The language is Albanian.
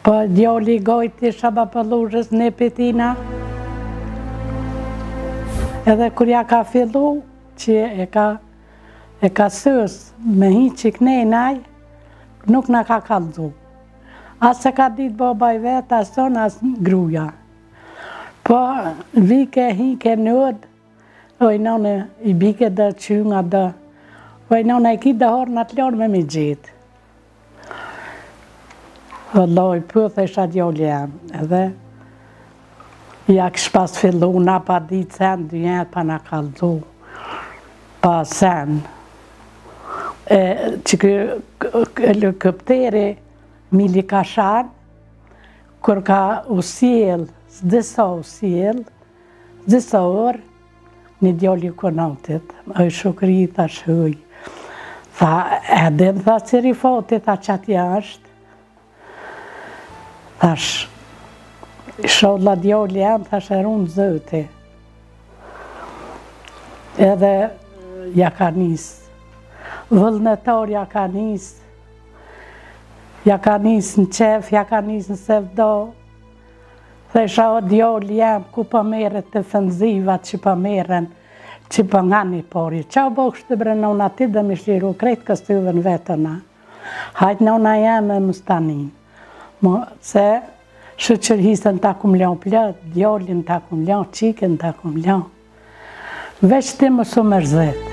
Po djali gojti shabapëllushës në petina. Edhe kur ja ka fillu, që e ka sës me hi që knenaj, nuk në ka kallëzu. As se ka ditë baba i vetë, as tonë, as gruja. Po vike, hike, nëd, oj nane i bike dhe qynga dhe, oj nane i ki dhe horë në të lorë me mi gjitë. Loj, pëthë isha djoli jam, edhe ja kësh pas fillu, na pa ditë sen, dy jetë pa na kallëzu, pa sen. Që këpteri Mili Kashan, kur ka usiel, s'disa usiel, s'disa orë, një djoli konatit, oj shukri ta shuj. Tha, edhem, tha, si rifoti, tha, qatë jashtë. Thash, sholla djoli jam, thash e runë zëti. Edhe ja ka nisë. Vëllnetar ja ka nisë. Ja ka nisë në qef, ja ka nisë në sevdo. Thesha o djoli jam, ku pa meret të fënzivat që pa meren, që pa nga një pori. Qa bo kështë të bre nëna ti dhe mi shliru krejtë këstyve në vetëna. Hajtë nëna jam e mustanin. Se shëqërhisën ta kum lën plët, djallin ta kum lën, qiken ta kum lën. Veç ti më su mërzet.